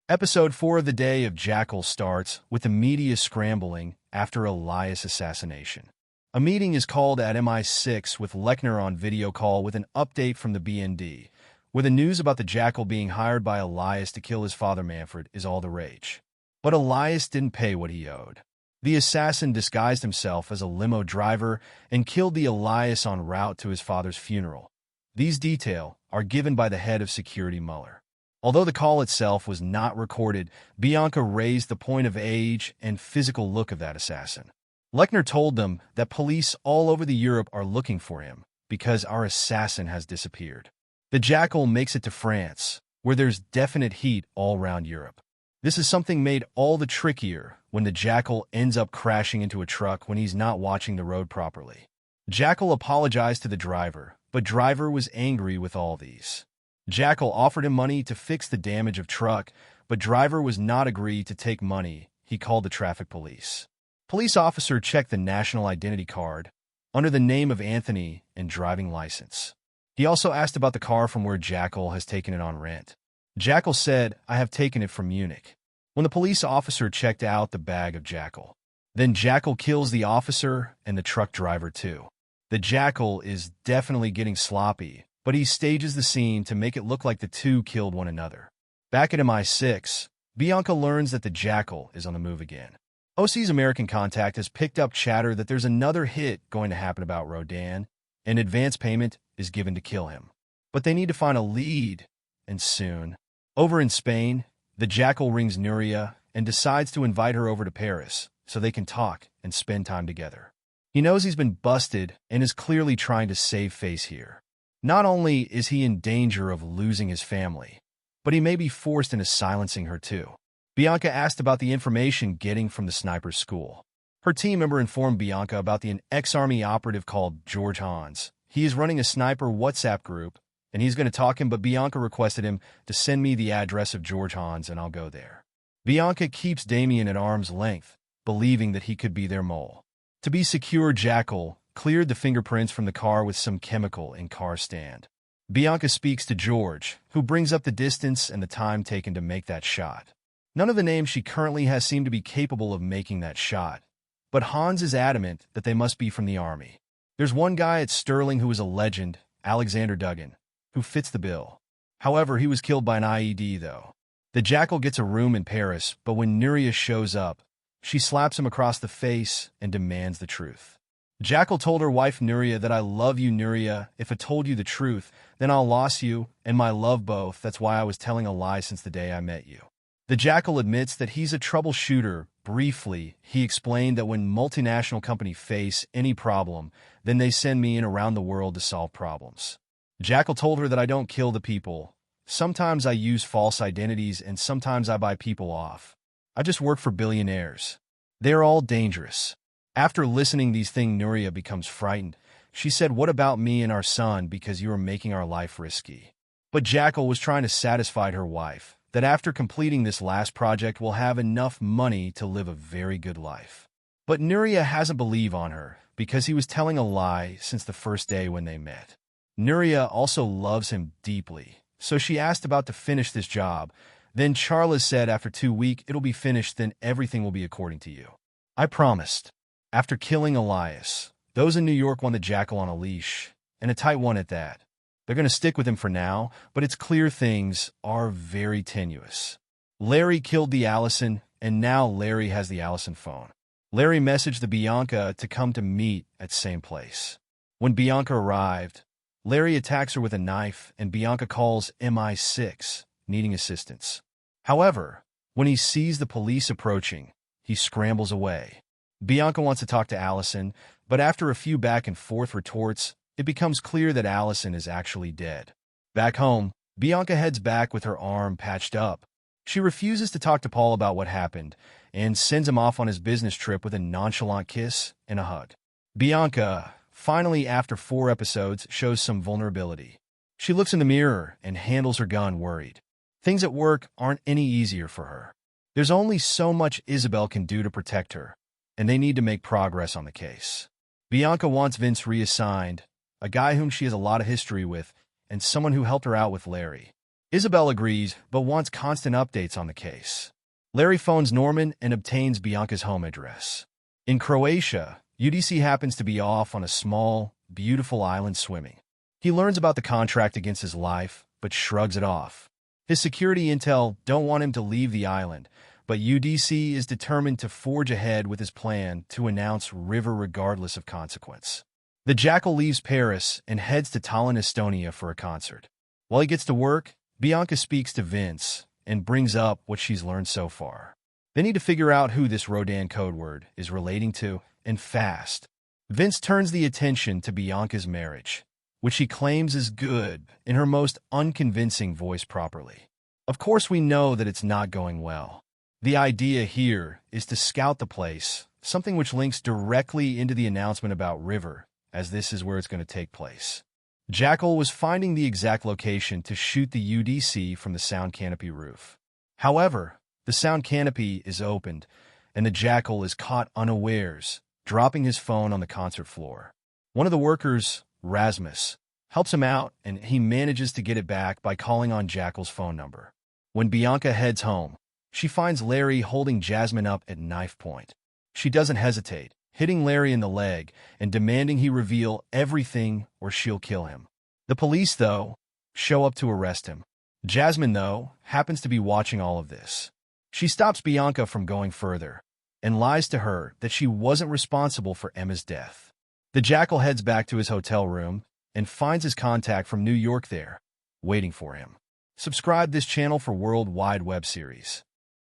Episode 4 of the day of Jackal starts with the media scrambling after Elias assassination. A meeting is called at MI6 with Lechner on video call with an update from the BND, where the news about the Jackal being hired by Elias to kill his father Manfred is all the rage. But Elias didn't pay what he owed. The assassin disguised himself as a limo driver and killed the Elias en route to his father's funeral. These details are given by the head of security Mueller. Although the call itself was not recorded, Bianca raised the point of age and physical look of that assassin. Lechner told them that police all over the Europe are looking for him because our assassin has disappeared. The Jackal makes it to France, where there's definite heat all around Europe. This is something made all the trickier when the Jackal ends up crashing into a truck when he's not watching the road properly. Jackal apologized to the driver, but driver was angry with all these. Jackal offered him money to fix the damage of truck, but driver was not agreed to take money. He called the traffic police. Police officer checked the national identity card under the name of Anthony and driving license. He also asked about the car from where Jackal has taken it on rent. Jackal said, "I have taken it from Munich." When the police officer checked out the bag of Jackal, then Jackal kills the officer and the truck driver too. The Jackal is definitely getting sloppy, but he stages the scene to make it look like the two killed one another. Back at MI6, Bianca learns that the Jackal is on the move again. OC's American contact has picked up chatter that there's another hit going to happen about Rodan, and advance payment is given to kill him. But they need to find a lead, and soon. Over in Spain, the Jackal rings Nuria and decides to invite her over to Paris so they can talk and spend time together. He knows he's been busted and is clearly trying to save face here. Not only is he in danger of losing his family, but he may be forced into silencing her too. Bianca asked about the information getting from the sniper's school. Her team member informed Bianca about an ex-army operative called George Hans. He is running a sniper WhatsApp group, and he's going to talk him, but Bianca requested him to send me the address of George Hans, and I'll go there. Bianca keeps Damien at arm's length, believing that he could be their mole. To be secure, Jackal cleared the fingerprints from the car with some chemical in car stand. Bianca speaks to George, who brings up the distance and the time taken to make that shot. None of the names she currently has seem to be capable of making that shot, but Hans is adamant that they must be from the army. There's one guy at Sterling who is a legend, Alexander Duggan, who fits the bill. However, he was killed by an IED, though. The Jackal gets a room in Paris, but when Nuria shows up, she slaps him across the face and demands the truth. Jackal told her wife Nuria that, "I love you, Nuria. If I told you the truth, then I'll lose you and my love both. That's why I was telling a lie since the day I met you." The Jackal admits that he's a troubleshooter. Briefly, he explained that when multinational companies face any problem, then they send me in around the world to solve problems. Jackal told her that, "I don't kill the people. Sometimes I use false identities and sometimes I buy people off. I just work for billionaires. They're all dangerous." After listening these things, Nuria becomes frightened. She said, "What about me and our son, because you are making our life risky?" But Jackal was trying to satisfy her wife that after completing this last project will have enough money to live a very good life. But Nuria hasn't believed on her because he was telling a lie since the first day when they met. Nuria also loves him deeply, so she asked about to finish this job. Then Charles said, "After 2 weeks, it'll be finished, then everything will be according to you." I promised. After killing Elias, those in New York want the Jackal on a leash, and a tight one at that. They're going to stick with him for now, but it's clear things are very tenuous. Larry killed the Allison, and now Larry has the Allison phone. Larry messaged the Bianca to come to meet at same place. When Bianca arrived, Larry attacks her with a knife, and Bianca calls MI6, needing assistance. However, when he sees the police approaching, he scrambles away. Bianca wants to talk to Allison, but after a few back and forth retorts, it becomes clear that Allison is actually dead. Back home, Bianca heads back with her arm patched up. She refuses to talk to Paul about what happened and sends him off on his business trip with a nonchalant kiss and a hug. Bianca, finally after 4 episodes, shows some vulnerability. She looks in the mirror and handles her gun worried. Things at work aren't any easier for her. There's only so much Isabel can do to protect her, and they need to make progress on the case. Bianca wants Vince reassigned, a guy whom she has a lot of history with, and someone who helped her out with Larry. Isabel agrees, but wants constant updates on the case. Larry phones Norman and obtains Bianca's home address. In Croatia, UDC happens to be off on a small, beautiful island swimming. He learns about the contract against his life, but shrugs it off. His security intel don't want him to leave the island, but UDC is determined to forge ahead with his plan to announce River regardless of consequence. The Jackal leaves Paris and heads to Tallinn, Estonia for a concert. While he gets to work, Bianca speaks to Vince and brings up what she's learned so far. They need to figure out who this Rodan code word is relating to, and fast. Vince turns the attention to Bianca's marriage, which she claims is good in her most unconvincing voice properly. Of course, we know that it's not going well. The idea here is to scout the place, something which links directly into the announcement about River, as this is where it's going to take place. Jackal was finding the exact location to shoot the UDC from the sound canopy roof. However, the sound canopy is opened, and the Jackal is caught unawares, dropping his phone on the concert floor. One of the workers, Rasmus, helps him out, and he manages to get it back by calling on Jackal's phone number. When Bianca heads home, she finds Larry holding Jasmine up at knife point. She doesn't hesitate, hitting Larry in the leg and demanding he reveal everything or she'll kill him. The police, though, show up to arrest him. Jasmine, though, happens to be watching all of this. She stops Bianca from going further and lies to her that she wasn't responsible for Emma's death. The Jackal heads back to his hotel room and finds his contact from New York there, waiting for him. Subscribe this channel for worldwide web series.